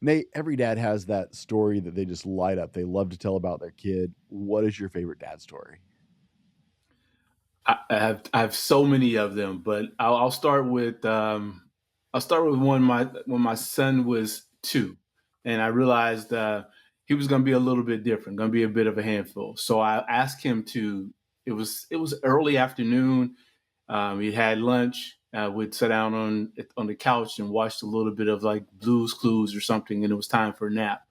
Nate, every dad has that story that they just light up. They love to tell about their kid. What is your favorite dad story? I have so many of them, but I'll start with one when my son was 2, and I realized he was going to be a little bit different, going to be a bit of a handful. So I asked him to. It was early afternoon. We had lunch. We'd sit down on the couch and watched a little bit of like Blue's Clues or something, and it was time for a nap.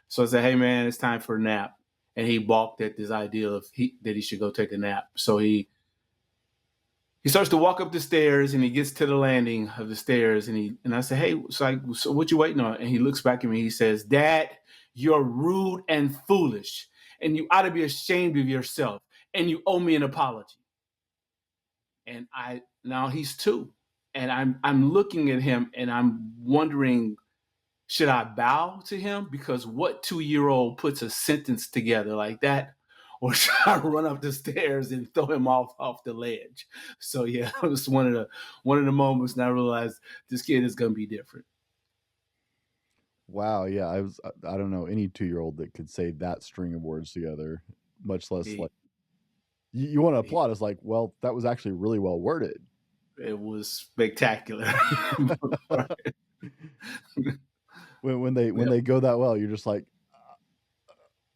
So I said, "Hey man, it's time for a nap," and he balked at this idea of that he should go take a nap. So he starts to walk up the stairs and he gets to the landing of the stairs and I say, "Hey, so what you waiting on?" And he looks back at me. He says, "Dad, you're rude and foolish, and you ought to be ashamed of yourself, and you owe me an apology." And I now he's 2, and I'm looking at him and I'm wondering, should I bow to him? Because what 2-year-old puts a sentence together like that? Or should I run up the stairs and throw him off the ledge? So yeah, it was one of the moments, and I realized this kid is gonna be different. Wow, yeah, I don't know any 2-year-old that could say that string of words together, much less He, like you want to he, applaud. It's like, well, that was actually really well worded. it was spectacular. When Yeah, they go that well, you're just like,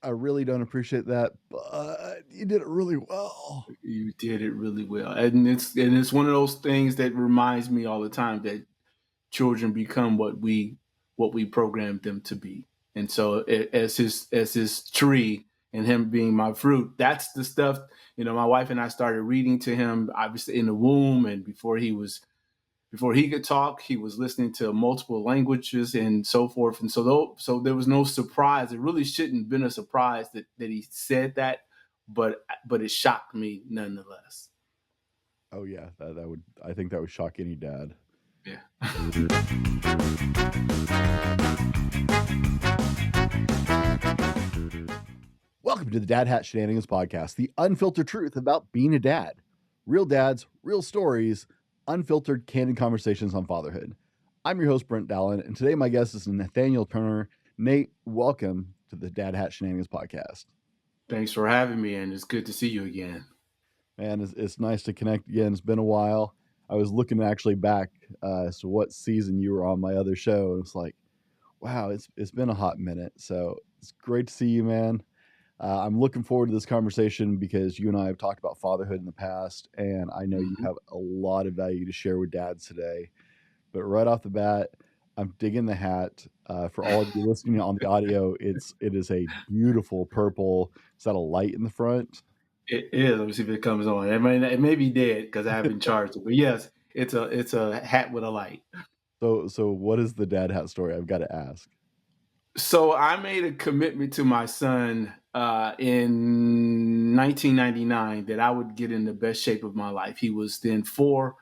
I really don't appreciate that, but you did it really well. you did it really well, and it's one of those things that reminds me all the time that children become what we programmed them to be. And so as his tree and him being my fruit, that's the stuff. My wife and I started reading to him obviously in the womb, and before he could talk, he was listening to multiple languages and so forth. And so there was no surprise. It really shouldn't have been a surprise that he said that, but it shocked me nonetheless. Oh yeah, I think that would shock any dad. Yeah. Welcome to the Dad Hat Shenanigans Podcast, the unfiltered truth about being a dad. Real dads, real stories, unfiltered, candid conversations on fatherhood. I'm your host, Brent Dallin, and today my guest is Nathaniel Turner. Nate, welcome to the Dad Hat Shenanigans Podcast. Thanks for having me, and it's good to see you again. Man, it's nice to connect again. It's been a while. I was looking actually back as to what season you were on my other show, and it's like, wow, it's been a hot minute. So it's great to see you, man. I'm looking forward to this conversation because you and I have talked about fatherhood in the past, and I know you Mhm. have a lot of value to share with dads today. But right off the bat, I'm digging the hat. For all of you listening on the audio, it is a beautiful purple. Is that a light in the front? It is. Let me see if it comes on. It may be dead because I haven't charged it, but yes, it's a hat with a light. So what is the dad hat story? I've got to ask. So I made a commitment to my son in 1999 that I would get in the best shape of my life. He was then 4,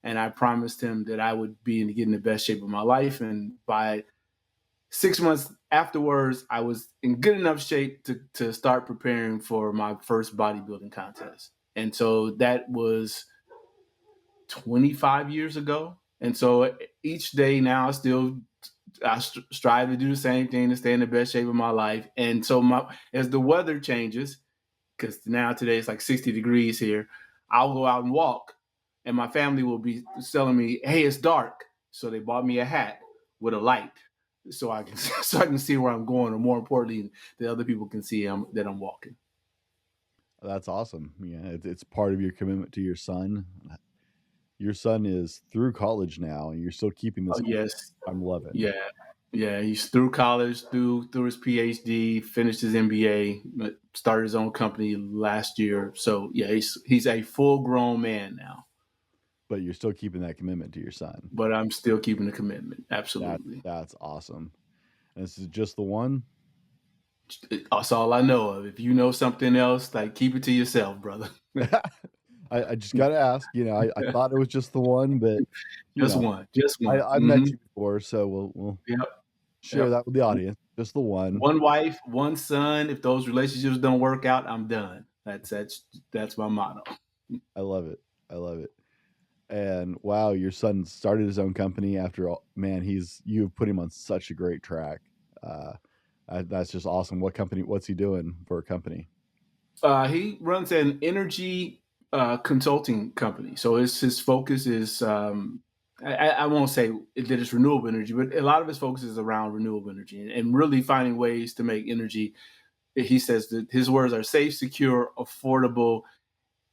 and I promised him that I would get in the best shape of my life. And by 6 months afterwards, I was in good enough shape to start preparing for my first bodybuilding contest. And so that was 25 years ago. And so each day now, I strive to do the same thing to stay in the best shape of my life. And so as the weather changes, because now today it's like 60 degrees here, I'll go out and walk, and my family will be telling me, "Hey, it's dark." So they bought me a hat with a light, so I can so I can see where I'm going, or more importantly, that other people can see that I'm walking. That's awesome. Yeah, it's part of your commitment to your son. Your son is through college now, and you're still keeping Oh this. yes, I'm loving. yeah, yeah. He's through college, through his PhD, finished his MBA, started his own company last year. So yeah, he's a full grown man now. But you're still keeping that commitment to your son. But I'm still keeping the commitment. That Absolutely. that's awesome. And this is just the one. That's all I know of. If you know something else, like keep it to yourself, brother. I just got to ask. I thought it was just the one, but you Just know, one. Just one. I've met you before, so we'll Yep. share Yep. that with the audience. Just the one. One wife, one son. If those relationships don't work out, I'm done. That's my motto. I love it. I love it. And wow, your son started his own company after all. Man, you've put him on such a great track. That's just awesome. What company? What's he doing for a company? He runs an energy consulting company. So his focus is I won't say that it's renewable energy, but a lot of his focus is around renewable energy and really finding ways to make energy. He says that his words are safe, secure, affordable,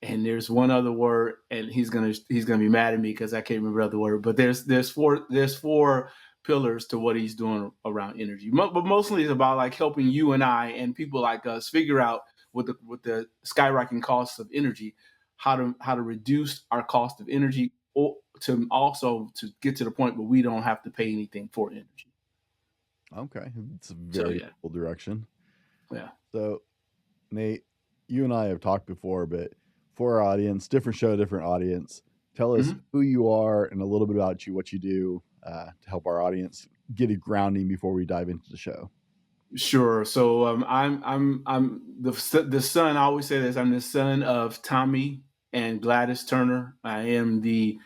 and there's one other word, and he's gonna be mad at me because I can't remember the other word. But there's four pillars to what he's doing around energy. But mostly it's about like helping you and I and people like us figure out with the skyrocketing costs of energy, how to reduce our cost of energy, or to get to the point where we don't have to pay anything for energy. Okay, it's a So very yeah, cool direction. yeah. So Nate, you and I have talked before, but for our audience, different show, different audience. Tell us Mhm. who you are and a little bit about you, what you do to help our audience get a grounding before we dive into the show. Sure. So I'm the son. I always say this. I'm the son of Tommy and Gladys Turner. I am the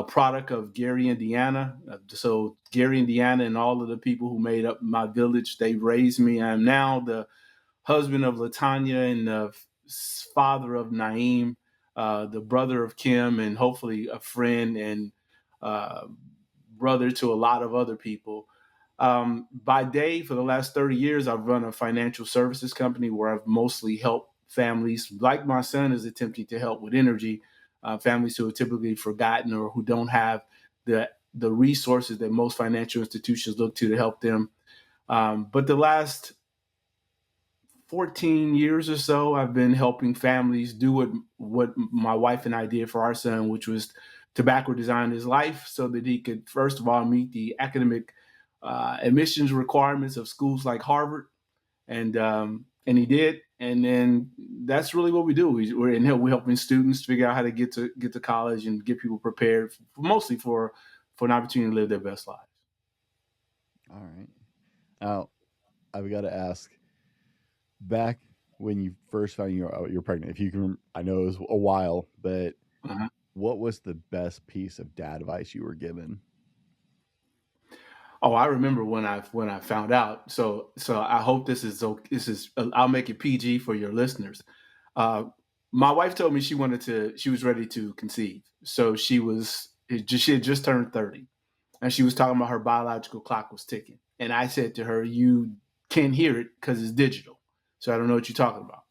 product of Gary, Indiana. So Gary, Indiana, and all of the people who made up my village, they raised me. I'm now the husband of Latanya and the father of Naeem, the brother of Kim, and hopefully a friend and uh, brother to a lot of other people. By day, for the last 30 years, I've run a financial services company where I've mostly helped families like my son is attempting to help with energy, families who are typically forgotten or who don't have the resources that most financial institutions look to help them. But the last 14 years or so, I've been helping families do what my wife and I did for our son, which was to backward design his life so that he could, first of all, meet the academic admissions requirements of schools like Harvard, and he did. And then that's really what we do. We're helping students figure out how to get to college and get people prepared, mostly for an opportunity to live their best lives. All right. Now, I've got to ask, back when you first found you're pregnant, if you can, I know it was a while, but Uh-huh. what was the best piece of dad advice you were given? Oh, I remember when I found out. So I hope this is I'll make it PG for your listeners. Uh, my wife told me she was ready to conceive. So she had just turned 30, and she was talking about her biological clock was ticking. And I said to her, "You can't hear it because it's digital. So I don't know what you're talking about."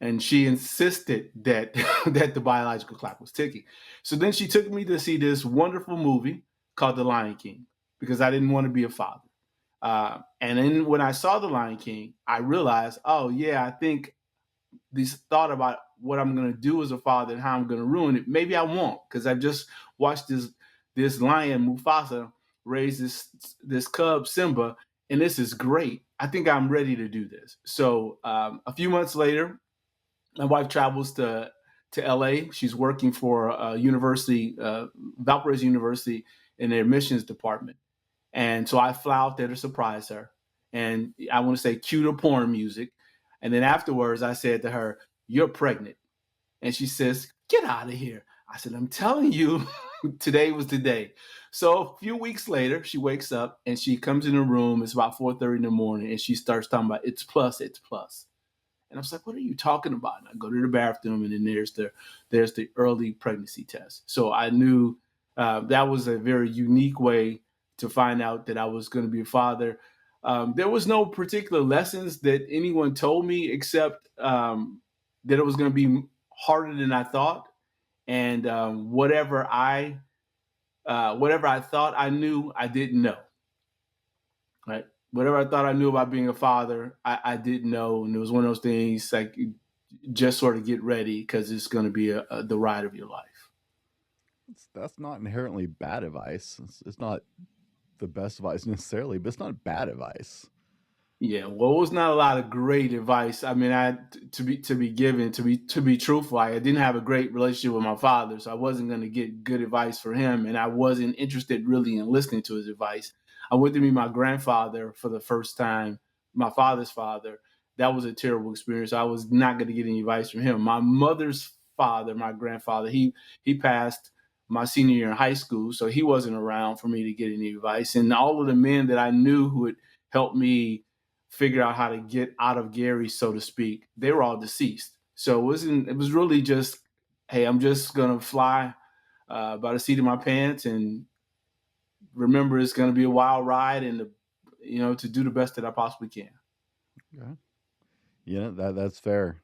And she insisted that that the biological clock was ticking. So then she took me to see this wonderful movie called The Lion King because I didn't want to be a father. And then when I saw The Lion King, I realized, oh yeah, I think this thought about what I'm going to do as a father and how I'm going to ruin it. Maybe I won't because I've just watched this lion Mufasa raise this cub Simba, and this is great. I think I'm ready to do this. So a few months later, my wife travels to LA. She's working for a university, Valparaiso University, in their admissions department. And so I fly out there to surprise her. And I want to say cue the porn music. And then afterwards, I said to her, "You're pregnant." And she says, "Get out of here." I said, "I'm telling you, today was the day." So a few weeks later, she wakes up and she comes in the room. It's about 4:30 in the morning, and she starts talking about it's plus, it's plus. And I was like, "What are you talking about?" And I go to the bathroom, and then there's the early pregnancy test. So I knew that was a very unique way to find out that I was going to be a father. There was no particular lessons that anyone told me except that it was going to be harder than I thought, and whatever I thought I knew, I didn't know. Right. Whatever I thought I knew about being a father, I didn't know, and it was one of those things like just sort of get ready because it's going to be the ride of your life. That's not inherently bad advice. It's not the best advice necessarily, but it's not bad advice. Yeah, well, it was not a lot of great advice. I mean, to be given to be truthful, I didn't have a great relationship with my father, so I wasn't going to get good advice for him, and I wasn't interested really in listening to his advice. I went to meet my grandfather for the first time, my father's father. That was a terrible experience. I was not going to get any advice from him. My mother's father, my grandfather, he passed my senior year in high school, so he wasn't around for me to get any advice. And all of the men that I knew who had helped me figure out how to get out of Gary, so to speak, they were all deceased. So it was really just, hey, I'm just gonna fly by the seat of my pants and remember it's gonna be a wild ride and to do the best that I possibly can. Yeah, yeah, that's fair.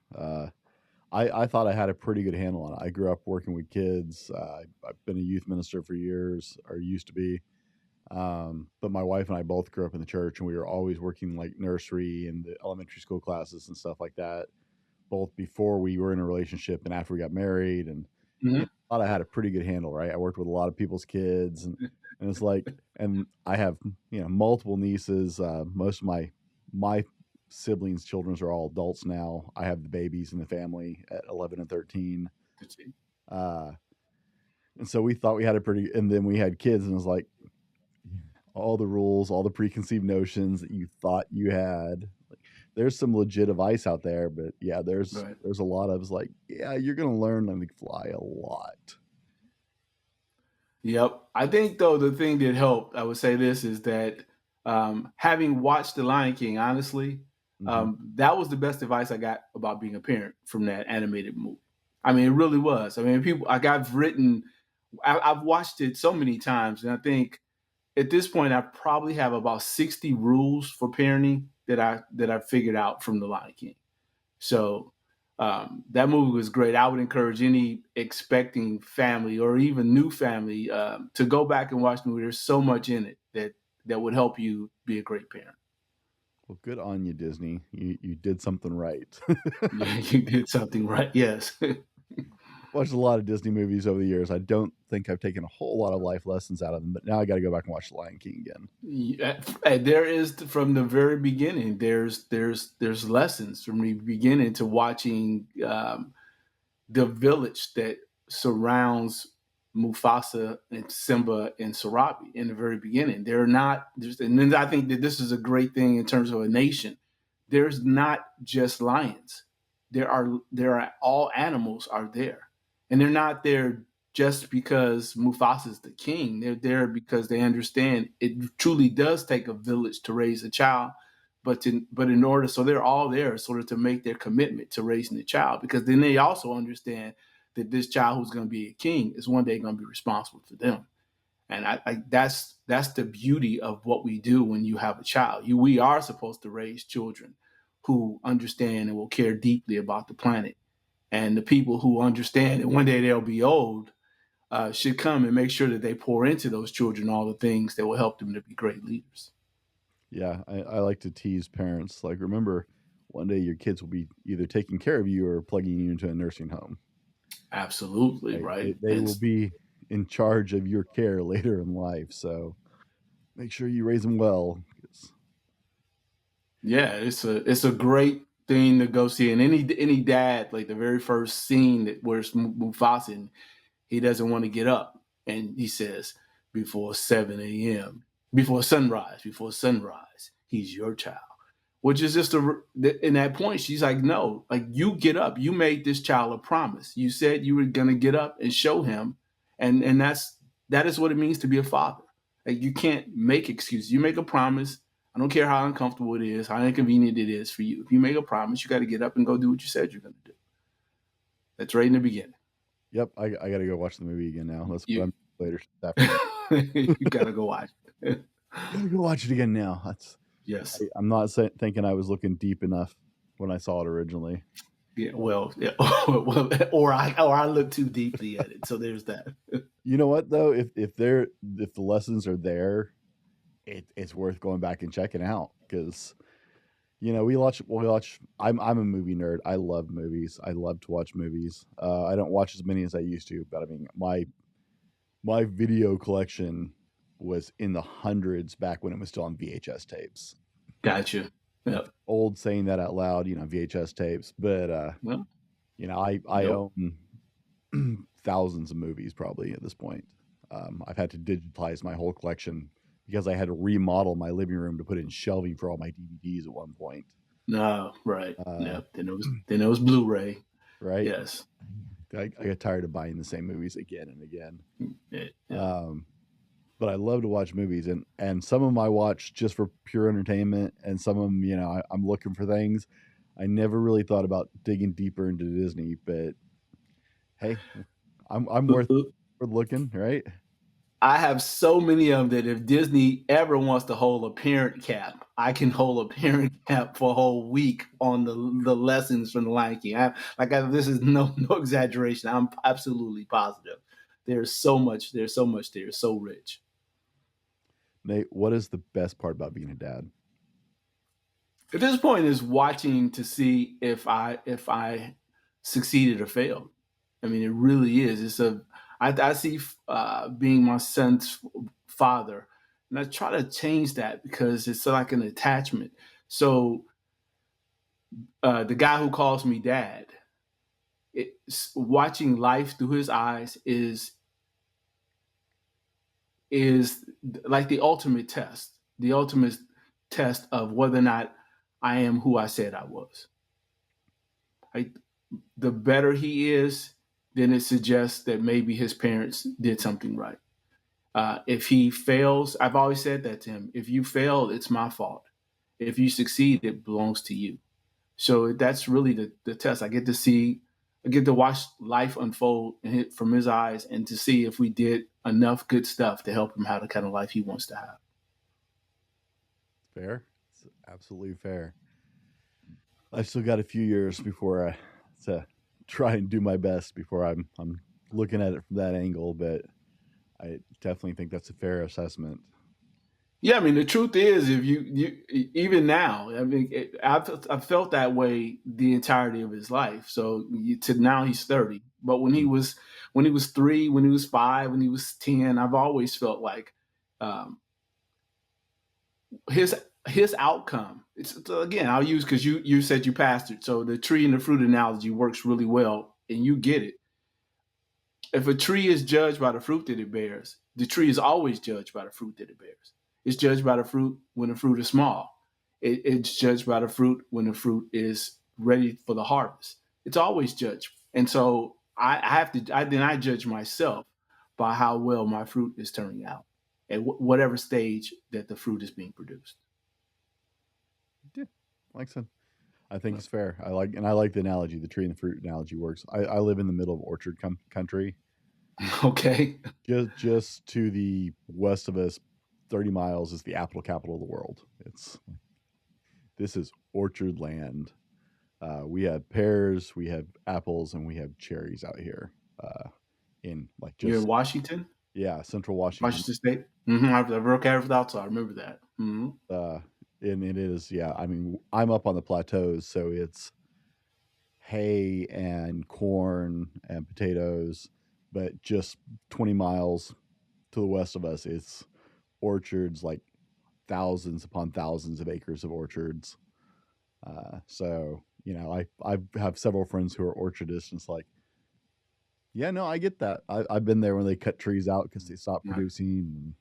I thought I had a pretty good handle on it. I grew up working with kids. I've been a youth minister for years, or used to be. But my wife and I both grew up in the church, and we were always working like nursery and the elementary school classes and stuff like that, both before we were in a relationship and after we got married. And Mm-hmm. I thought I had a pretty good handle, right? I worked with a lot of people's kids, and it's like, and I have multiple nieces. Most of my siblings' children are all adults now. I have the babies in the family at 11 and 13. Uh, and so we thought we had a pretty, and then we had kids, and it was like all the rules, all the preconceived notions that you thought you had. Like, there's some legit advice out there, but yeah, Right. there's a lot of, it's like, yeah, you're gonna learn on the fly a lot. Yep. I think though the thing that helped, I would say this is that having watched The Lion King, honestly, Hmm. that was the best advice I got about being a parent from that animated movie. I mean, it really was. I mean, I've watched it so many times, and I think at this point I probably have about 60 rules for parenting that I figured out from The Lion King. So that movie was great. I would encourage any expecting family or even new family to go back and watch the movie. There's so much in it that would help you be a great parent. Well, good on you, Disney. You did something right. You did something right. Yes. Watched a lot of Disney movies over the years. I don't think I've taken a whole lot of life lessons out of them, but now I got to go back and watch The Lion King again. Yeah, there is from the very beginning. There's lessons from the beginning to watching the village that surrounds Mufasa and Simba and Sarabi in the very beginning. They're not just, and then I think that this is a great thing in terms of a nation. There's not just lions. There are all animals are there, and they're not there just because Mufasa's the king. They're there because they understand it truly does take a village to raise a child, but in order, so they're all there sort of to make their commitment to raising the child, because then they also understand that this child who's going to be a king is one day going to be responsible for them. And that's the beauty of what we do when you have a child. We are supposed to raise children who understand and will care deeply about the planet. And the people who understand that one day they'll be old should come and make sure that they pour into those children all the things that will help them to be great leaders. Yeah, I like to tease parents. Like, remember, one day your kids will be either taking care of you or plugging you into a nursing home. Absolutely, Right? right. They will be in charge of your care later in life. So make sure you raise them well. 'Cause Yeah, it's a great thing to go see. And any dad, like the very first scene that where's Mufasa, and he doesn't want to get up, and he says, "Before 7 a.m., before sunrise, he's your child." Which is just in that point, she's like, "No, like you get up. You made this child a promise. You said you were gonna get up and show him, and that is what it means to be a father. Like you can't make excuses. You make a promise. I don't care how uncomfortable it is, how inconvenient it is for you. If you make a promise, you got to get up and go do what you said you're going to do. That's right in the beginning. yep, I got to go watch the movie again now. That's what You I'm later this afternoon. you got to go watch it. Gotta go watch it again now. Yes. I'm not thinking I was looking deep enough when I saw it originally. Yeah. Well. Yeah. Well, or I look too deeply at it. So there's that. You know what though? If the lessons are there, it's worth going back and checking out, because we watch. I'm a movie nerd. I love movies. I love to watch movies. I don't watch as many as I used to, but I mean my video collection was in the hundreds back when it was still on VHS tapes. Gotcha. Yep. Old saying that out loud, VHS tapes, but Well. I Nope. own thousands of movies probably at this point. I've had to digitize my whole collection because I had to remodel my living room to put in shelving for all my DVDs at one point. No. Right. Uh, Yep. Then it was Blu-ray. right? Yes. I got tired of buying the same movies again and again. Yeah. Um, but I love to watch movies, and some of them I watch just for pure entertainment, and some of them, I'm looking for things. I never really thought about digging deeper into Disney, but hey, I'm worth looking, right? I have so many of them that if Disney ever wants to hold a parent camp, I can hold a parent camp for a whole week on the lessons from the Lion King. This is no exaggeration. I'm absolutely positive. There's so much. There's so much there. So rich. Nate, what is the best part about being a dad? At this point, is watching to see if I succeeded or failed. I mean, it really is. I see being my son's father, and I try to change that because it's like an attachment. So the guy who calls me dad, watching life through his eyes is like the ultimate test, the ultimate test of whether or not I am who I said I was. Like, the better he is, then it suggests that maybe his parents did something right. If he fails, I've always said that to him. If you fail, it's my fault. If you succeed, it belongs to you. So that's really the test. I get to watch life unfold from his eyes and to see if we did enough good stuff to help him have the kind of life he wants to have. Fair. It's absolutely fair. I've still got a few years before I to try and do my best before I'm looking at it from that angle, but I definitely think that's a fair assessment. Yeah, I mean, the truth is, if you even now, I mean, I've felt that way the entirety of his life. So to now he's 30, but Mm. when he was 3, when he was 5, when he was 10, I've always felt like um, his his outcome. Again, I'll use because you said you pastored, so the tree and the fruit analogy works really well, and you get it. If a tree is judged by the fruit that it bears, the tree is always judged by the fruit that it bears. It's judged by the fruit when the fruit is small. It's judged by the fruit when the fruit is ready for the harvest. It's always judged. And so I judge myself by how well my fruit is turning out at whatever stage that the fruit is being produced. Yeah, like I said, I think it's fair. I like the analogy. The tree and the fruit analogy works. I live in the middle of orchard country, Okay. just to the west of us, 30 miles is the apple capital of the world. This is orchard land. We have pears, we have apples, and we have cherries out here. In like You're in just Washington, yeah, central Washington. Washington State. I've worked out outside. I remember that. Uh, and it is, yeah. I mean, I'm up on the plateaus, so it's hay and corn and potatoes, but just 20 miles to the west of us, it's orchards, like thousands upon thousands of acres of orchards. So I have several friends who are orchardists, and it's like, yeah, no, I get that. I've been there when they cut trees out because they stopped Right. producing.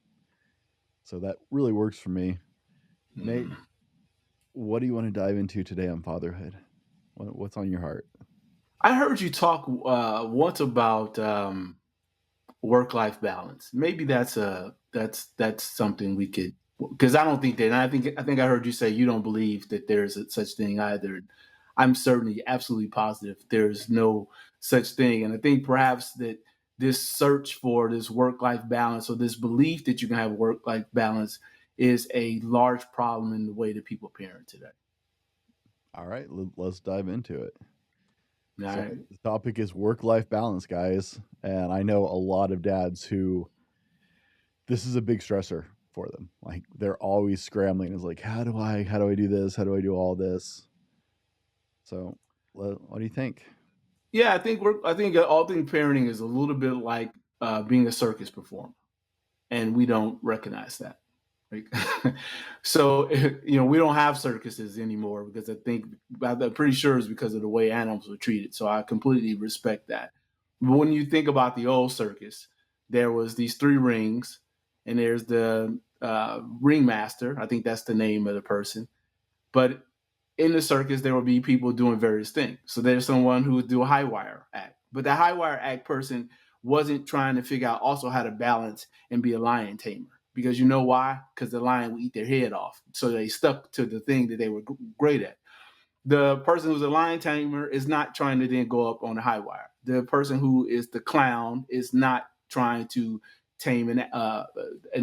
So that really works for me. Nate, Mm. what do you want to dive into today on fatherhood? What's on your heart? I heard you talk once about work life balance. Maybe that's something we could, because I don't think that. And I think I heard you say you don't believe that there's such thing either. I'm certainly absolutely positive there's no such thing. And I think perhaps that this search for this work life balance, or this belief that you can have work life balance, is a large problem in the way that people parent today. All right, let's dive into it. All So right. the topic is work-life balance, guys, and I know a lot of dads who this is a big stressor for them. Like they're always scrambling. It's like, how do I do this? How do I do all this? So, what do you think? Yeah, I think all thing parenting is a little bit like being a circus performer, and we don't recognize that. Right? So we don't have circuses anymore because I'm pretty sure it's because of the way animals were treated. So I completely respect that. But when you think about the old circus, there was these 3 rings, and there's the ringmaster. I think that's the name of the person. But in the circus, there will be people doing various things. So there's someone who would do a high wire act, but the high wire act person wasn't trying to figure out also how to balance and be a lion tamer. Because you know why? Because the lion will eat their head off. So they stuck to the thing that they were great at. The person who's a lion tamer is not trying to then go up on the high wire. The person who is the clown is not trying to tame an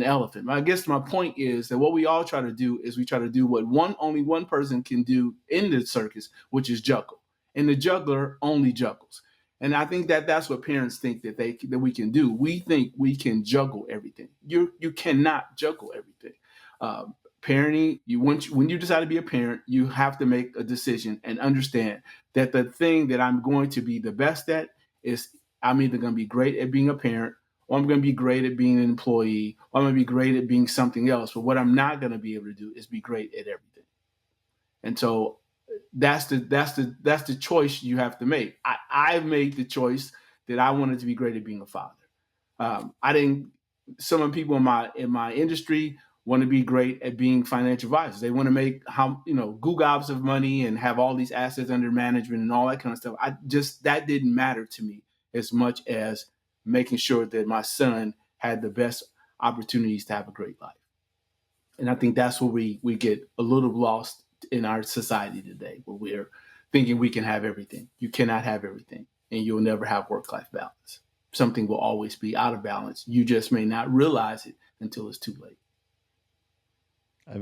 elephant. I guess my point is that what we all try to do is we try to do what only one person can do in the circus, which is juggle. And the juggler only juggles. And I think that that's what parents think that we can do. We think we can juggle everything. You cannot juggle everything. Um, Parenting, when you decide to be a parent, you have to make a decision and understand that the thing that I'm going to be the best at is I'm either going to be great at being a parent, or I'm going to be great at being an employee, or I'm going to be great at being something else. But what I'm not going to be able to do is be great at everything. And so that's the choice you have to make. I made the choice that I wanted to be great at being a father. I didn't. Some of the people in my industry want to be great at being financial advisors. They want to make gobs of money and have all these assets under management and all that kind of stuff. That didn't matter to me as much as making sure that my son had the best opportunities to have a great life. And I think that's where we get a little lost in our society today, where we're thinking we can have everything. You cannot have everything, and you'll never have work-life balance. Something will always be out of balance. You just may not realize it until it's too late.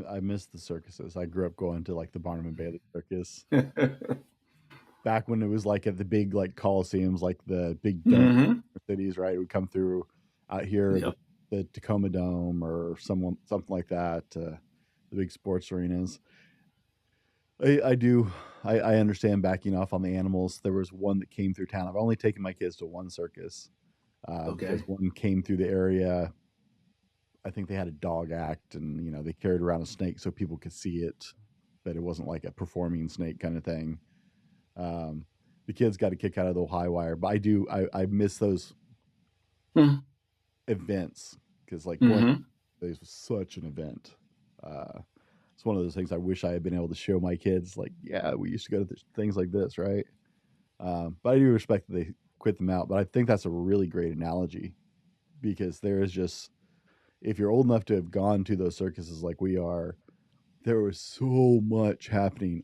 I miss the circuses. I grew up going to like the Barnum and Bailey circus back when it was like at the big like coliseums, like the big dome cities, right? It would come through out here, Yep. the Tacoma Dome or something like that, the big sports arenas. I understand backing off on the animals. There was one that came through town. I've only taken my kids to one circus because Okay. one came through the area. I think they had a dog act, and they carried around a snake so people could see it, but it wasn't like a performing snake kind of thing. Um, the kids got a kick out of the high wire, but I miss those Mm-hmm. events because like going Mm-hmm. this was such an event. Uh, it's one of those things I wish I had been able to show my kids. Like, yeah, we used to go to things like this, right? But I do respect that they quit them out. But I think that's a really great analogy because there is just, if you're old enough to have gone to those circuses like we are, there was so much happening.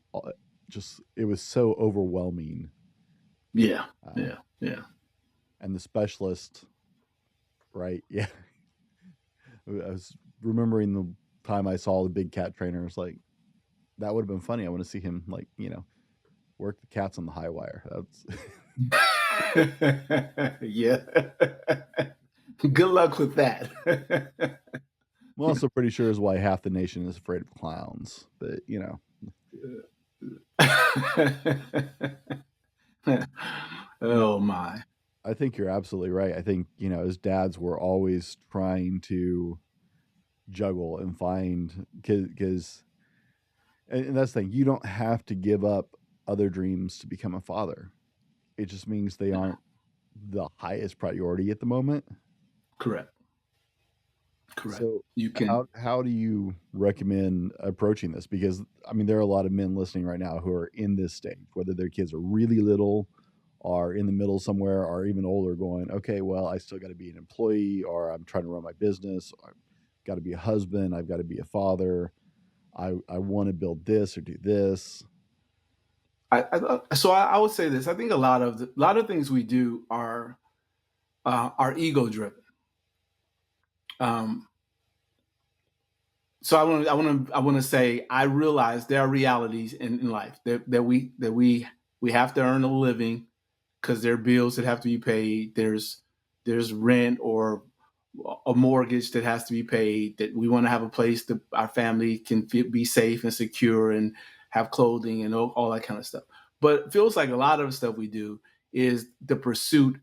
Just it was so overwhelming. Yeah. Uh, Yeah. Yeah. and the specialist, right? Yeah, I was remembering the time I saw the big cat trainer. It's like that would have been funny. I want to see him like work the cats on the high wire. That's Yeah. Good luck with that. I'm also pretty sure is why half the nation is afraid of clowns. But Oh my. I think you're absolutely right. I think as dads, we're always trying to juggle and find because and that's the thing. You don't have to give up other dreams to become a father. It just means they aren't the highest priority at the moment. Correct. Correct. So You can. how do you recommend approaching this? Because I mean, there are a lot of men listening right now who are in this stage, whether their kids are really little, or in the middle somewhere, or even older, going, okay, well, I still got to be an employee, or I'm trying to run my business. I've got to be a husband. I've got to be a father. I want to build this or do this. I would say this. I think a lot of things we do are ego driven. Um, so I want to say I realize there are realities in life that we have to earn a living because there are bills that have to be paid. There's rent or a mortgage that has to be paid. That we want to have a place that our family can be safe and secure and have clothing and all that kind of stuff. But it feels like a lot of the stuff we do is the pursuit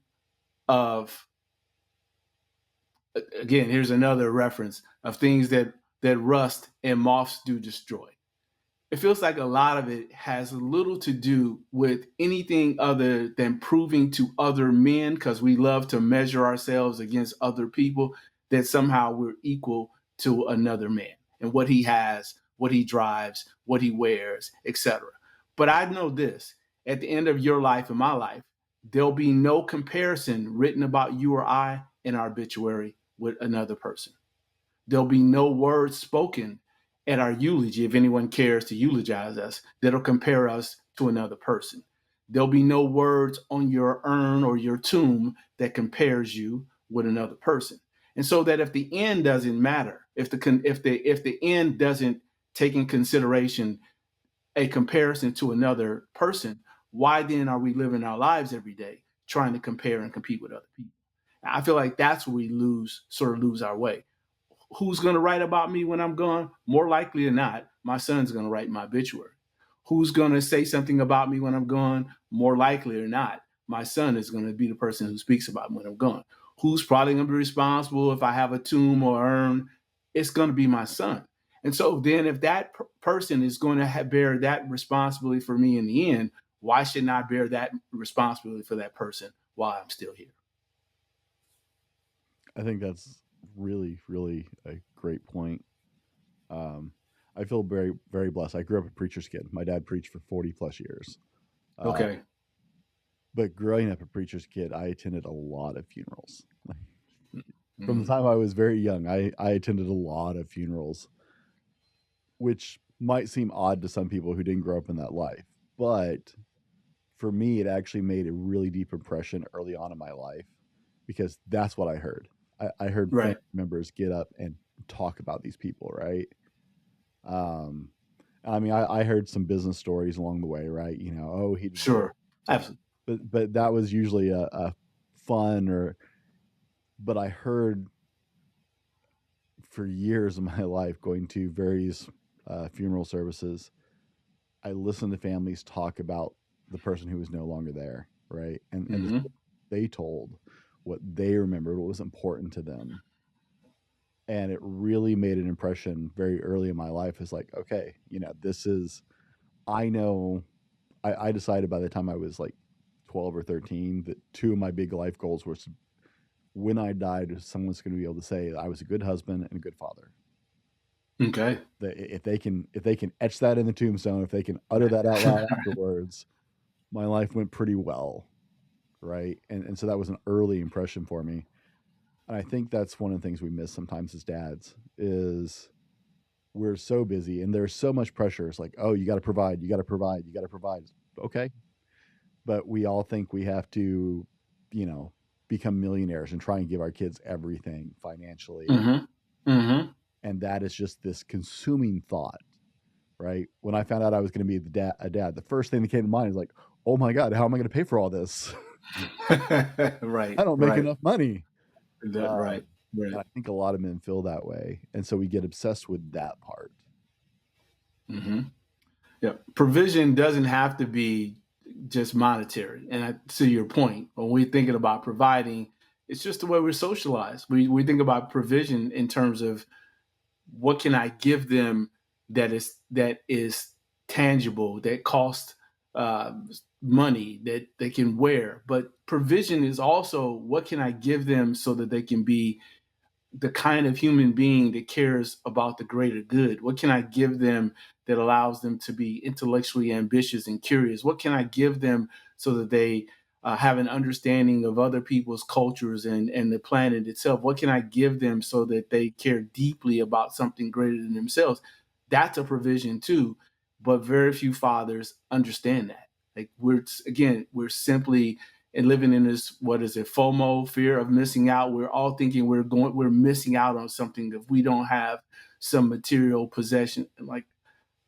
of, again, here's another reference of things that rust and moths do destroy. It feels like a lot of it has little to do with anything other than proving to other men, because we love to measure ourselves against other people, that somehow we're equal to another man and what he has, what he drives, what he wears, etc. But I know this: at the end of your life and my life, There'll be no comparison written about you or I in our obituary with another person. There'll be no words spoken at our eulogy, if anyone cares to eulogize us, that'll compare us to another person. There'll be no words on your urn or your tomb that compares you with another person. And so that if the end doesn't matter, if the end doesn't take in consideration a comparison to another person, why then are we living our lives every day trying to compare and compete with other people? I feel like that's where we sort of lose our way. Who's going to write about me when I'm gone? More likely than not, my son's going to write my obituary. Who's going to say something about me when I'm gone? More likely or not, my son is going to be the person who speaks about me when I'm gone. Who's probably going to be responsible if I have a tomb or urn? It's going to be my son. And so then, if that person is going to bear that responsibility for me in the end, why shouldn't I bear that responsibility for that person while I'm still here? I think that's really, really a great point. Um, I feel very, very blessed. I grew up a preacher's kid. My dad preached for 40 plus years. Uh, Okay. but growing up a preacher's kid, I attended a lot of funerals. From the Mm-hmm. time I was very young, I attended a lot of funerals, which might seem odd to some people who didn't grow up in that life. But for me, it actually made a really deep impression early on in my life because that's what I heard. I heard family Right. members get up and talk about these people, right? Um, I mean, I heard some business stories along the way, right? You know, oh, he did this, Sure. Absolutely. but that was usually a fun or. But I heard for years of my life going to various funeral services. I listened to families talk about the person who was no longer there, right? And the Mm-hmm. they told, what they remembered, what was important to them, and it really made an impression very early in my life. Is like, okay, you know, this is. I know. I decided by the time I was like 12 or 13 that two of my big life goals were when I died, someone's going to be able to say I was a good husband and a good father. Okay. If they can etch that in the tombstone, if they can utter that out loud afterwards, my life went pretty well, right? And so that was an early impression for me. And I think that's one of the things we miss sometimes as dads is we're so busy and there's so much pressure. It's like, oh, you got to provide, you got to provide, you got to provide. Okay, but we all think we have to, you know, become millionaires and try and give our kids everything financially, Mm-hmm. Mm-hmm. and that is just this consuming thought, right? When I found out I was going to be a dad, the first thing that came to mind is like, oh my god, how am I going to pay for all this? Right. I don't make Right. enough money. um, Right. Right. and I think a lot of men feel that way, and so we get obsessed with that part. Mm-hmm. Yeah. Provision doesn't have to be just monetary. And to your point, when we're thinking about providing, it's just the way we're socialized. We think about provision in terms of what can I give them that is tangible, that costs uh, money, that they can wear. But provision is also what can I give them so that they can be the kind of human being that cares about the greater good? What can I give them that allows them to be intellectually ambitious and curious? What can I give them so that they have an understanding of other people's cultures and the planet itself? What can I give them so that they care deeply about something greater than themselves? That's a provision too, but very few fathers understand that. Like we're simply and living in this, what is it, FOMO, fear of missing out. We're all thinking we're missing out on something if we don't have some material possession. Like,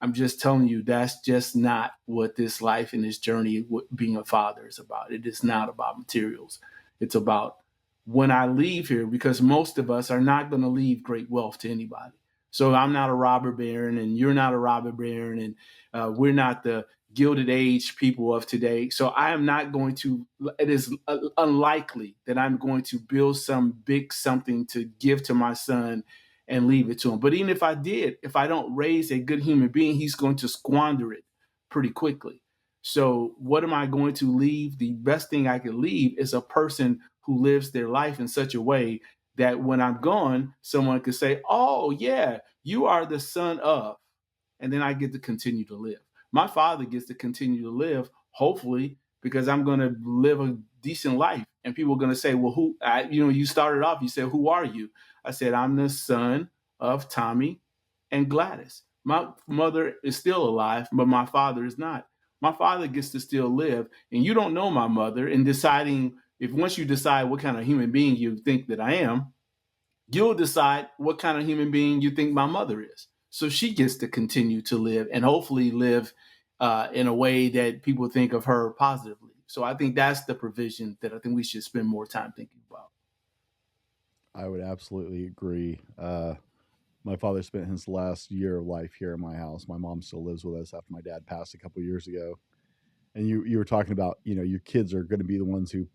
I'm just telling you, that's just not what this life and this journey being a father is about. It is not about materials. It's about when I leave here, because most of us are not going to leave great wealth to anybody. So I'm not a robber baron, and you're not a robber baron, and we're not the gilded age people of today. So I am not going to. It is unlikely that I'm going to build some big something to give to my son and leave it to him. But even if I did, if I don't raise a good human being, he's going to squander it pretty quickly. So, what am I going to leave? The best thing I could leave is a person who lives their life in such a way that when I'm gone, someone could say, oh, yeah, you are the son of, and then I get to continue to live. My father gets to continue to live, hopefully, because I'm going to live a decent life. And people are going to say, well, you started off, you said, who are you? I said, I'm the son of Tommy and Gladys. My mother is still alive, but my father is not. My father gets to still live. And you don't know my mother. And deciding, if once you decide what kind of human being you think that I am, you'll decide what kind of human being you think my mother is. So she gets to continue to live and hopefully live in a way that people think of her positively. So I think that's the provision that I think we should spend more time thinking about. I would absolutely agree. My father spent his last year of life here in my house. My mom still lives with us after my dad passed a couple of years ago. And you were talking about, your kids are going to be the ones who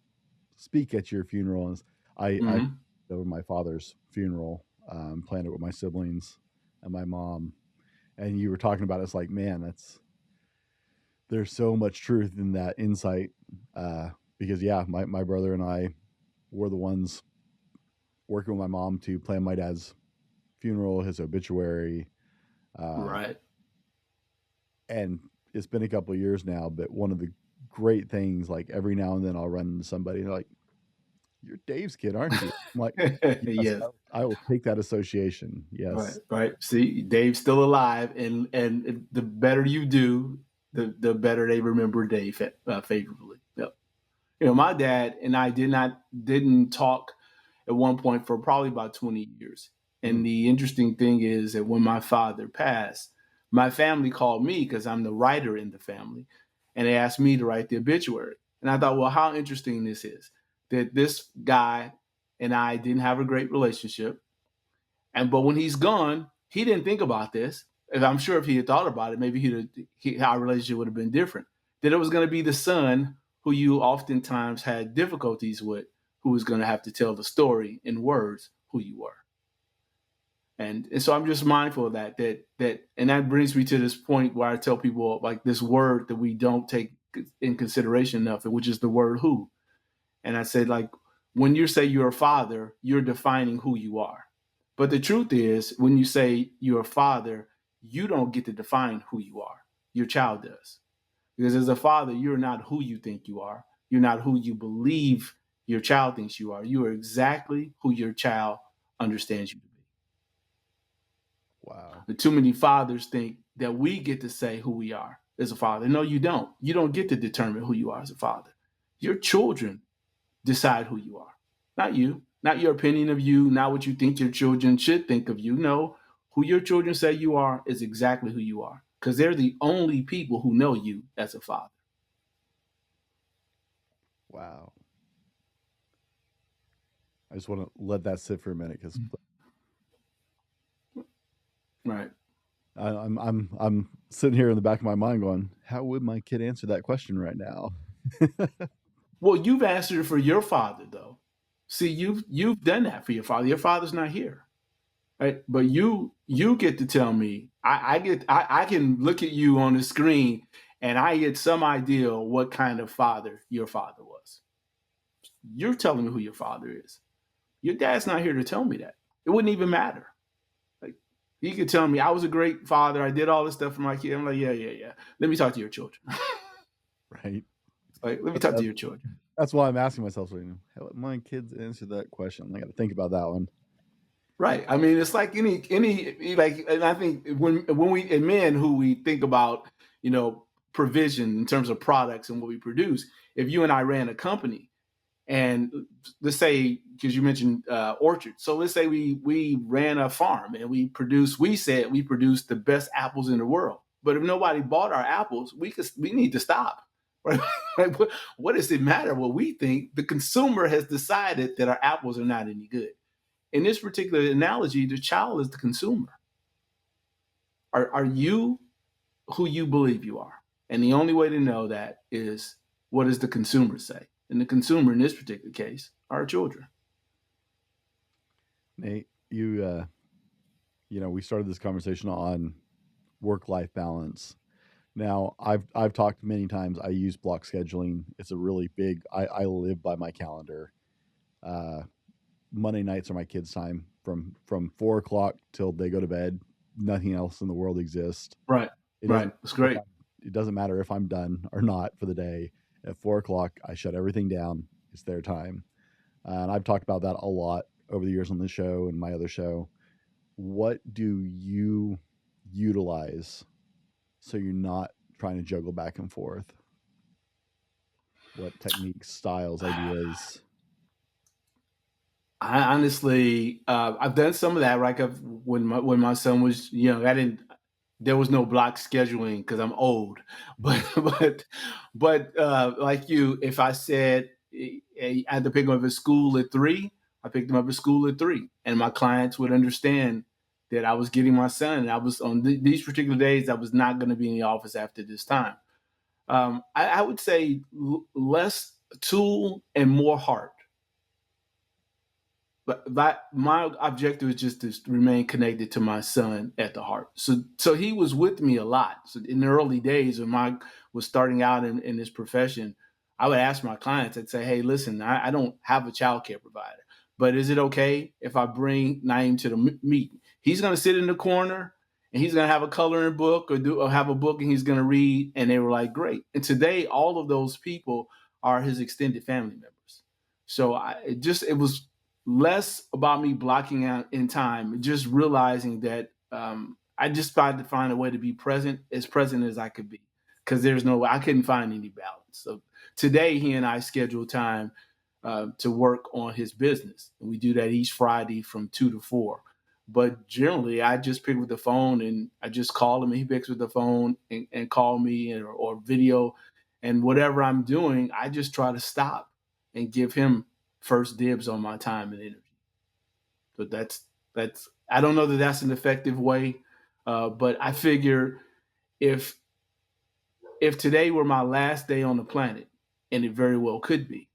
speak at your funeral. And I Mm-hmm. over my father's funeral, planned it with my siblings and my mom. And you were talking about it's like, man, there's so much truth in that insight. Because yeah, my brother and I were the ones working with my mom to plan my dad's funeral, his obituary, uh, Right. and it's been a couple of years now. But one of the great things, like every now and then, I'll run into somebody and they're like, "You're Dave's kid, aren't you?" I'm like, "Yes, Yes. I will take that association." Right. Yes, Right. See, Dave's still alive, and the better you do, the better they remember Dave favorably. Yep. My dad and I didn't talk at one point for probably about 20 years. mm, And the interesting thing is that when my father passed, my family called me because I'm the writer in the family, and they asked me to write the obituary. And I thought, well, how interesting this is that this guy and I didn't have a great relationship. But when he's gone, he didn't think about this. And I'm sure if he had thought about it, maybe our relationship would have been different. That it was going to be the son who you oftentimes had difficulties with, who was going to have to tell the story in words who you were. And so I'm just mindful of and that brings me to this point where I tell people like this word that we don't take in consideration enough, which is the word who. And I said, like, when you say you're a father, you're defining who you are. But the truth is, when you say you're a father, you don't get to define who you are. Your child does. Because as a father, you're not who you think you are. You're not who you believe your child thinks you are. You are exactly who your child understands you to be. wow, But too many fathers think that we get to say who we are as a father. No, you don't. You don't get to determine who you are as a father. Your children decide who you are, not you, not your opinion of you, not what you think your children should think of you. No, who your children say you are is exactly who you are because they're the only people who know you as a father. wow. I just want to let that sit for a minute because Right. I'm sitting here in the back of my mind going, how would my kid answer that question right now? Well, you've answered it for your father, though. See, you've done that for your father. Your father's not here, right? But you get to tell me. I can look at you on the screen, and I get some idea what kind of father your father was. You're telling me who your father is. Your dad's not here to tell me that. It wouldn't even matter. Like he could tell me I was a great father. I did all this stuff for my kid. I'm like, yeah, yeah, yeah. Let me talk to your children. Right. Like, let me That, talk to that, your children. that's why I'm asking myself, so, how would my kids answer that question? I got to think about that one. Right. I mean, it's like any like, and I think when we and men who we think about, provision in terms of products and what we produce. If you and I ran a company, and let's say because you mentioned orchards, so let's say we ran a farm and we said we produced the best apples in the world. But if nobody bought our apples, we need to stop. Right? Like, what does it matter what we think? The consumer has decided that our apples are not any good. In this particular analogy, the child is the consumer. Are you who you believe you are? And the only way to know that is what does the consumer say? And the consumer in this particular case are our children. Nate, we started this conversation on work-life balance. Now, I've talked many times. I use block scheduling. It's a really big. I live by my calendar. Uh, Monday nights are my kids' time from 4 o'clock till they go to bed. Nothing else in the world exists. Right. It Right. doesn't It's if great. it doesn't matter if I'm done or not for the day. At 4 o'clock, I shut everything down. It's their time. And I've talked about that a lot over the years on the show and my other show. What do you utilize so you're not trying to juggle back and forth? What techniques, styles, ideas? I honestly, I've done some of that. Like when my son was young, I didn't. There was no block scheduling because I'm old. But like you, if I said I had to pick him up at school at 3, I picked him up at school at 3, and my clients would understand that I was getting my son. And I was on these particular days. I was not going to be in the office after this time. I would say less tool and more heart. But that my objective is just to remain connected to my son at the heart. So he was with me a lot. So in the early days when I was starting out in this profession, I would ask my clients, I'd say, hey, listen, I don't have a child care provider, but is it okay if I bring Naeem to the meeting? He's going to sit in the corner and he's going to have a coloring book or have a book and he's going to read. And they were like, great. And today, all of those people are his extended family members. So it was less about me blocking out in time, just realizing that I just tried to find a way to be present as I could be, because there's no way I couldn't find any balance. So today, he and I schedule time to work on his business, and we do that each Friday from 2 to 4. But generally, I just pick with the phone and I just call him, and he picks with the phone and call me or video, and whatever I'm doing, I just try to stop and give him first dibs on my time and energy. But that's I don't know that that's an effective way, but I figure if if today were my last day on the planet, and it very well could be,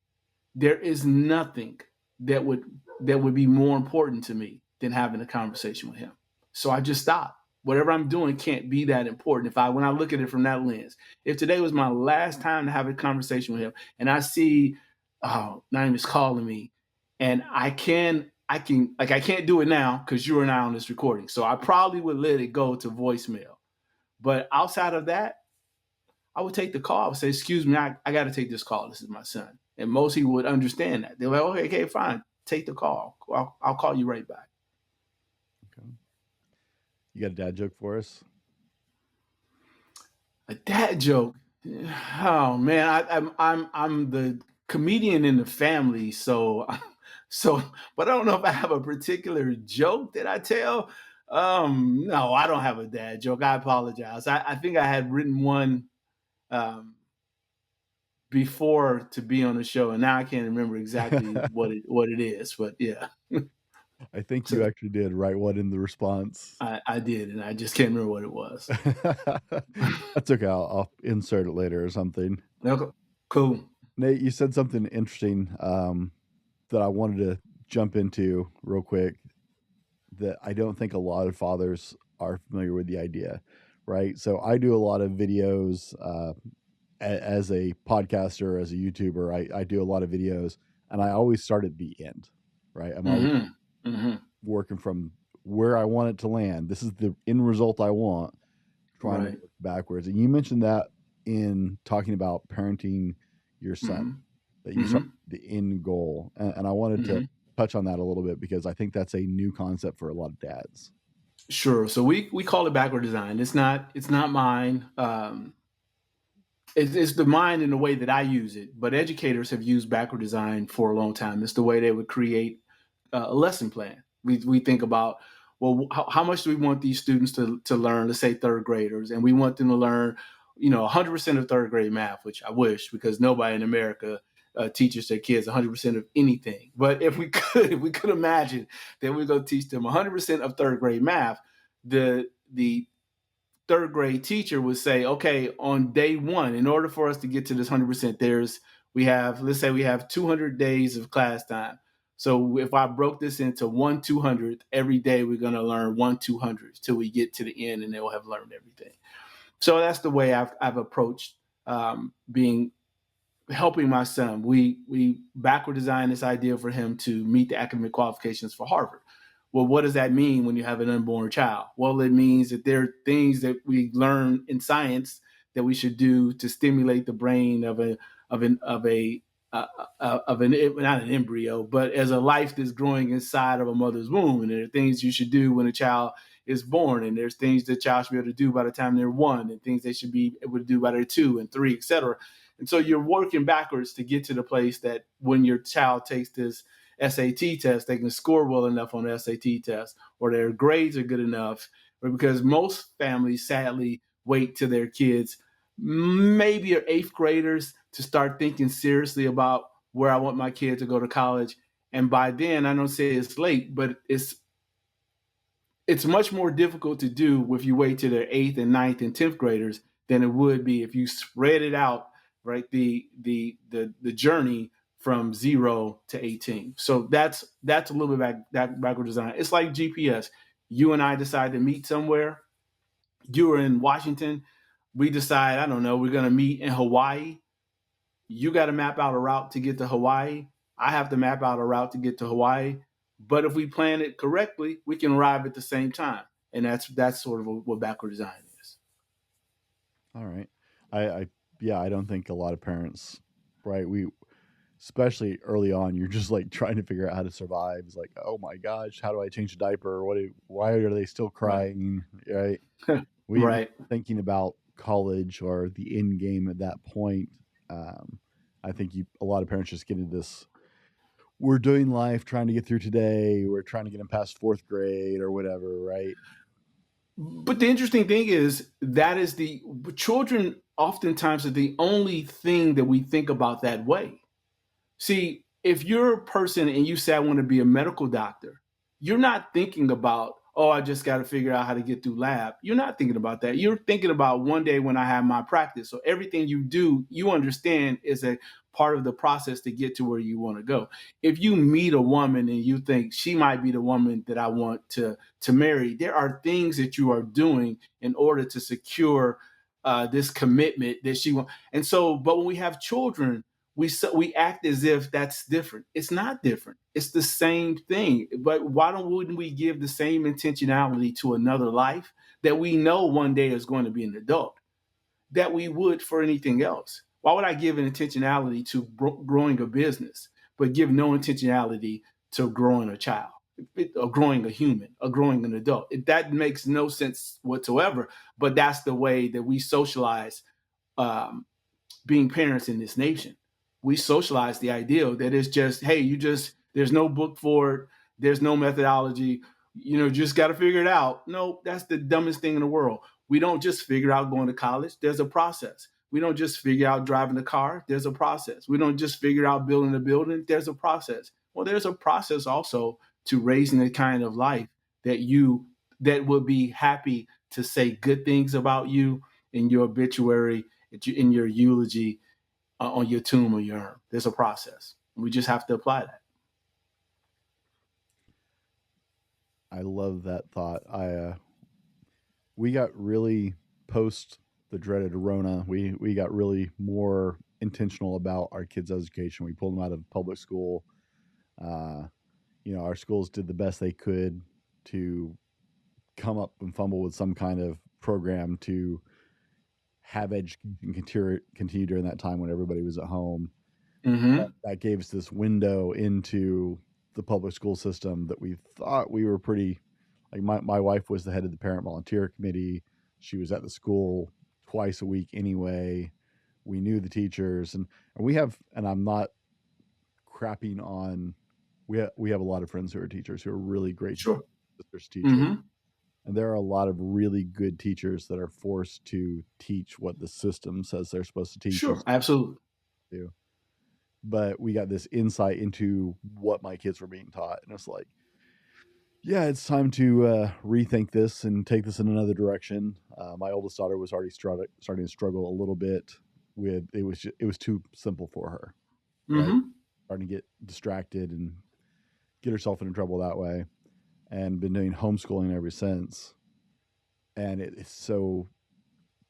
there is nothing that would that would be more important to me than having a conversation with him. So I just stop. Whatever I'm doing can't be that important if I when I look at it from that lens. If today was my last time to have a conversation with him, and I see, oh, Naeem is calling me, and I can't do it now because you and I on this recording. So I probably would let it go to voicemail. But outside of that, I would take the call. I would say, excuse me, I got to take this call. This is my son. And most people would understand that. They're like, okay, fine. Take the call. I'll call you right back. Okay. You got a dad joke for us? A dad joke. Oh man, I'm the comedian in the family, so so. But I don't know if I have a particular joke that I tell. No, I don't have a dad joke. I apologize. I think I had written one um, before to be on the show, and now I can't remember exactly what it is. But yeah, I think you so actually did write one in the response. I did, and I just can't remember what it was. That's okay. I'll insert it later or something. Okay, cool. Nate, you said something interesting that I wanted to jump into real quick that I don't think a lot of fathers are familiar with the idea, right? So I do a lot of videos as a podcaster, as a YouTuber. I do a lot of videos, and I always start at the end, right? I'm always Mm-hmm. Mm-hmm. working from where I want it to land. This is the end result I want, trying to Right. work backwards. And you mentioned that in talking about parenting your son, Mm-hmm. that you start Mm-hmm. with the end goal. And I wanted to Mm-hmm. touch on that a little bit because I think that's a new concept for a lot of dads. Sure. So we call it backward design. It's not mine. It's the mind in the way that I use it. But educators have used backward design for a long time. It's the way they would create a lesson plan. We think about, well, how much do we want these students to learn? Let's say third graders, and we want them to learn, 100% of third grade math, which I wish, because nobody in America teaches their kids 100% of anything. But if we could imagine that we're going to teach them 100% of third grade math, the third grade teacher would say, okay, on day one, in order for us to get to this 100%, let's say we have 200 days of class time. So if I broke this into 1/200th, every day we're going to learn 1/200th till we get to the end and they'll have learned everything. So that's the way I've approached being helping my son. We backward designed this idea for him to meet the academic qualifications for Harvard. Well, what does that mean when you have an unborn child? Well, it means that there are things that we learn in science that we should do to stimulate the brain of of a of an not an embryo, but as a life that's growing inside of a mother's womb. And there are things you should do when a child is born, and there's things the child should be able to do by the time they're one, and things they should be able to do by their two and three, etc. And so you're working backwards to get to the place that when your child takes this SAT test, they can score well enough on the SAT test, or their grades are good enough. Or because most families, sadly, wait till their kids maybe are eighth graders to start thinking seriously about where I want my kid to go to college. And by then, I don't say it's late, but it's much more difficult to do if you wait to their eighth and ninth and 10th graders than it would be if you spread it out, right? The journey from 0 to 18. So that's a little bit backward design. It's like GPS. You and I decide to meet somewhere. You are in Washington. We decide, I don't know, we're going to meet in Hawaii. You got to map out a route to get to Hawaii. I have to map out a route to get to Hawaii. But if we plan it correctly, we can arrive at the same time. And that's sort of what backward design is. All right. I yeah, I don't think a lot of parents, right? We especially early on, you're just like trying to figure out how to survive. It's like, oh my gosh, how do I change a diaper? Why are they still Right. crying? Right. We Right. thinking about college or the end game at that point. I think a lot of parents just get into this. We're doing life, trying to get through today. We're trying to get them past fourth grade or whatever, right? But the interesting thing is that is the children oftentimes are the only thing that we think about that way. See, if you're a person and you say, I want to be a medical doctor, you're not thinking about, oh, I just got to figure out how to get through lab. You're not thinking about that. You're thinking about one day when I have my practice. So everything you do, you understand is a part of the process to get to where you want to go. If you meet a woman and you think she might be the woman that I want to marry, there are things that you are doing in order to secure this commitment that she wants. And so, but when we have children, we act as if that's different. It's not different. It's the same thing. But wouldn't we give the same intentionality to another life that we know one day is going to be an adult that we would for anything else? Why would I give an intentionality to growing a business, but give no intentionality to growing a child, or growing a human, or growing an adult? That makes no sense whatsoever. But that's the way that we socialize um, being parents in this nation. We socialize the ideal that it's just, hey, there's no book for it, there's no methodology, just got to figure it out. No, that's the dumbest thing in the world. We don't just figure out going to college, there's a process. We don't just figure out driving a car, there's a process. We don't just figure out building a building, there's a process. Well, there's a process also to raising the kind of life that would be happy to say good things about you in your obituary, in your eulogy, on your tomb or your urn. There's a process. We just have to apply that. I love that thought. We got really post the dreaded Rona. We got really more intentional about our kids' education. We pulled them out of public school. Uh, our schools did the best they could to come up and fumble with some kind of program to have education continue during that time when everybody was at home. Mm-hmm. That gave us this window into the public school system that we thought we were pretty like my wife was the head of the parent volunteer committee. She was at the school twice a week anyway. We knew the teachers and we have and I'm not crapping on we have a lot of friends who are teachers who are really great Sure. teachers. Mm-hmm. And there are a lot of really good teachers that are forced to teach what the system says they're supposed to teach and Sure. Absolutely. do. But we got this insight into what my kids were being taught. And it's like, yeah, it's time to rethink this and take this in another direction. My oldest daughter was already starting to struggle a little bit with it was too simple for her, right? Mm-hmm. Starting to get distracted and get herself into trouble that way, and been doing homeschooling ever since. And it's so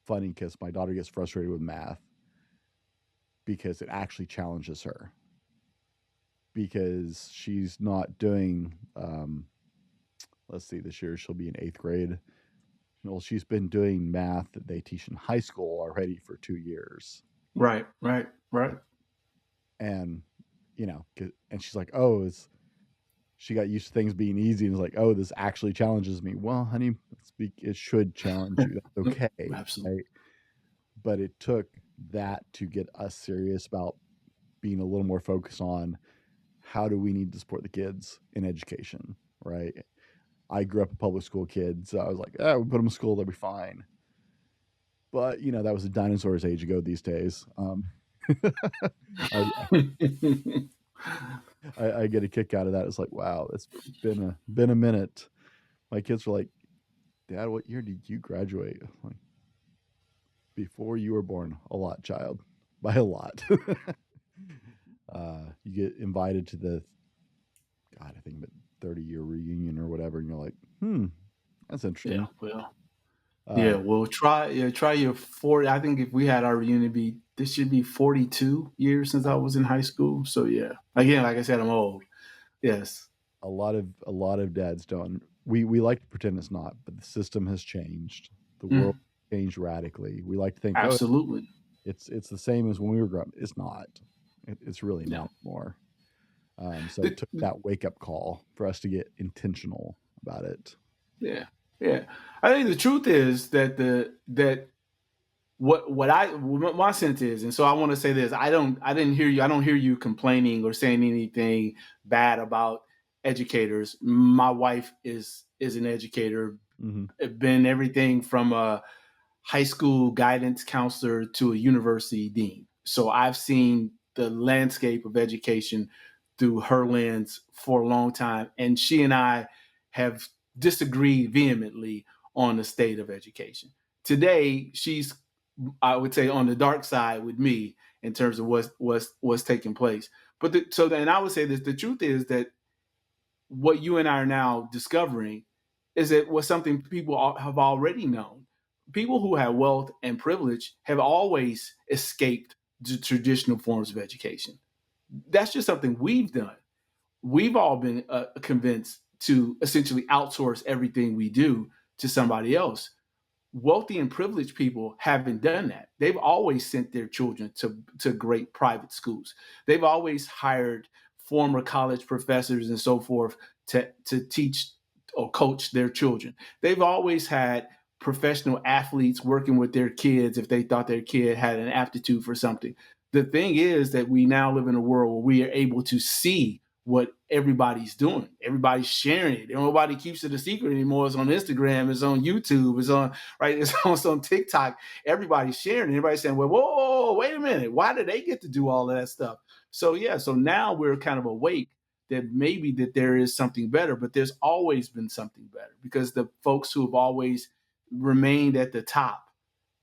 funny because my daughter gets frustrated with math because it actually challenges her because she's not doing let's see, this year she'll be in eighth grade. Well, she's been doing math that they teach in high school already for 2 years. Right, right, right. And, and she's like, oh, she got used to things being easy and was like, oh, this actually challenges me. Well, honey, it should challenge you. That's okay. Absolutely. Right? But it took that to get us serious about being a little more focused on how do we need to support the kids in education, right? I grew up a public school kid, so I was like, we put them in school, they'll be fine. But that was a dinosaur's age ago. These days, I, I get a kick out of that. It's like, wow, it's been a minute. My kids were like, Dad, what year did you graduate? I'm like, before you were born, a lot, child, by a lot. You get invited to the, God, I think, 30-year reunion or whatever, and you're like, that's Yeah, interesting. well, yeah, Uh, well, try your 40. I think if we had our reunion, this should be 42 years since I was in high school. So yeah, again, like I said, I'm old. Yes. a lot of dads don't. We like to pretend it's not, but the system has changed. The world Mm, changed radically. We like to think, oh, absolutely. it's the same as when we were growing up. It's not. It's really No. not anymore. So it The, took that wake up call for us to get intentional about it. yeah. Yeah. I think the truth is that what my sense is, and so I want to say this. I don't hear you complaining or saying anything bad about educators. My wife is an educator, Hmm. been everything from a high school guidance counselor to a university dean. So I've seen the landscape of education through her lens for a long time. And she and I have disagreed vehemently on the state of education. Today, she's, I would say, on the dark side with me in terms of what's taking place. And I would say this: the truth is that what you and I are now discovering is that was something people have already known. People who have wealth and privilege have always escaped the traditional forms of education. That's just something we've done. We've all been convinced to essentially outsource everything we do to somebody else. Wealthy and privileged people haven't done that. They've always sent their children to great private schools. They've always hired former college professors and so forth to teach or coach their children. They've always had professional athletes working with their kids if they thought their kid had an aptitude for something. The thing is that we now live in a world where we are able to see what everybody's doing. Everybody's sharing it. Nobody keeps it a secret anymore. It's on Instagram. It's on YouTube. It's on right. It's on TikTok. Everybody's sharing. Everybody's saying, "Well, whoa, wait a minute. Why did they get to do all of that stuff?" So yeah. So now we're kind of awake that maybe that there is something better, but there's always been something better because the folks who have always remained at the top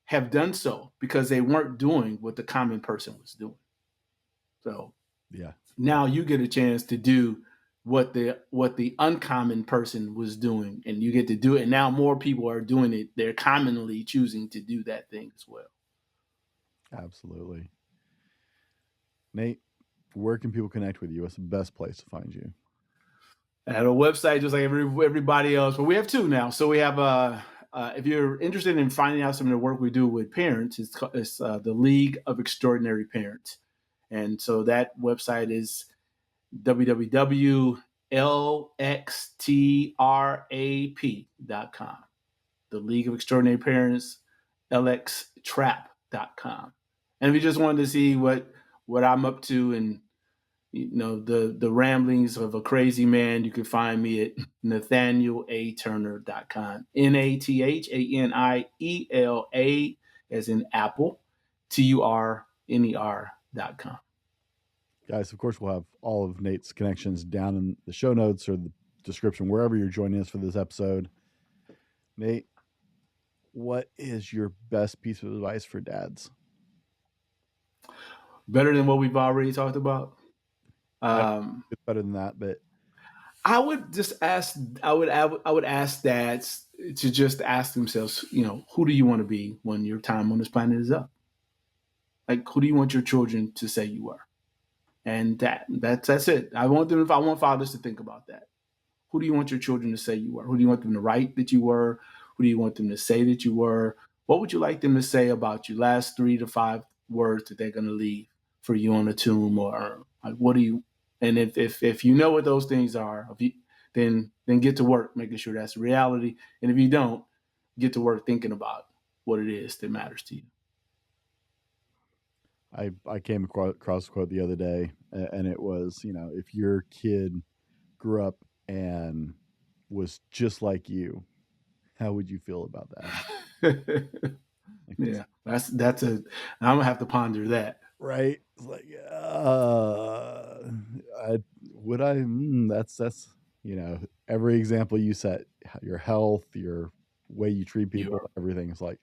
have done so because they weren't doing what the common person was doing. So Yeah, now you get a chance to do what the uncommon person was doing, and you get to do it. And now more people are doing it. They're commonly choosing to do that thing as well. absolutely. Nate, where can people connect with you? What's the best place to find you? At a website just like everybody else, but we have two now. So we have if you're interested in finding out some of the work we do with parents, it's the League of Extraordinary Parents, and so that website is www.lxtrap.com. The League of Extraordinary Parents, lxtrap.com. And if you just wanted to see what I'm up to and the ramblings of a crazy man, you can find me at nathanielaturner.com. NATHANIELA as in Apple, TURNER.com. Guys, of course, we'll have all of Nate's connections down in the show notes or the description, wherever you're joining us for this episode. Nate, what is your best piece of advice for dads? Better than what we've already talked about. I don't Um, think it's better than that, but I would just ask. I would ask dads to just ask themselves, who do you want to be when your time on this planet is up? Like, who do you want your children to say you are? And that's it. I want fathers to think about that. Who do you want your children to say you are? Who do you want them to write that you were? Who do you want them to say that you were? What would you like them to say about you last 3 to 5 words that they're going to leave for you on the tomb or urn? Like, what do you? And if you know what those things are, then get to work making sure that's reality. And if you don't, get to work thinking about what it is that matters to you. I came across a quote the other day, and it was, if your kid grew up and was just like you, how would you feel about that? Yeah, that's I'm gonna have to ponder that. Right? It's like, that's every example you set, your health, your way you treat people, You're everything is like,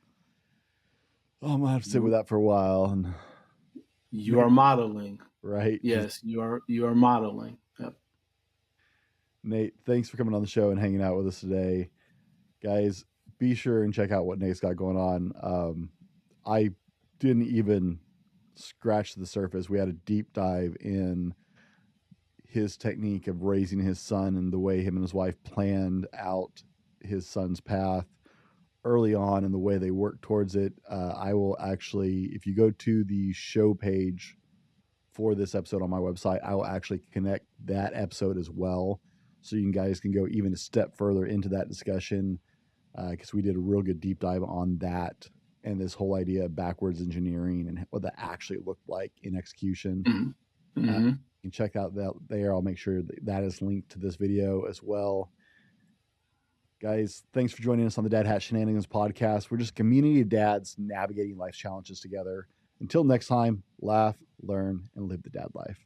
oh, I'm gonna have to sit with you that for a while, and you maybe, are modeling. right? Yes, you are modeling. Yep. Nate, thanks for coming on the show and hanging out with us today. Guys, be sure and check out what Nate's got going on. I didn't even scratch the surface. We had a deep dive in his technique of raising his son and the way him and his wife planned out his son's path early on and the way they worked towards it. I will actually, if you go to the show page for this episode on my website, I will actually connect that episode as well, so you guys can go even a step further into that discussion, because we did a real good deep dive on that and this whole idea of backwards engineering and what that actually looked like in execution. Mm-hmm. Mm-hmm. You can check out that there. I'll make sure that is linked to this video as well. Guys, thanks for joining us on the Dad Hat Shenanigans podcast. We're just a community of dads navigating life's challenges together. Until next time, laugh, learn, and live the dad life.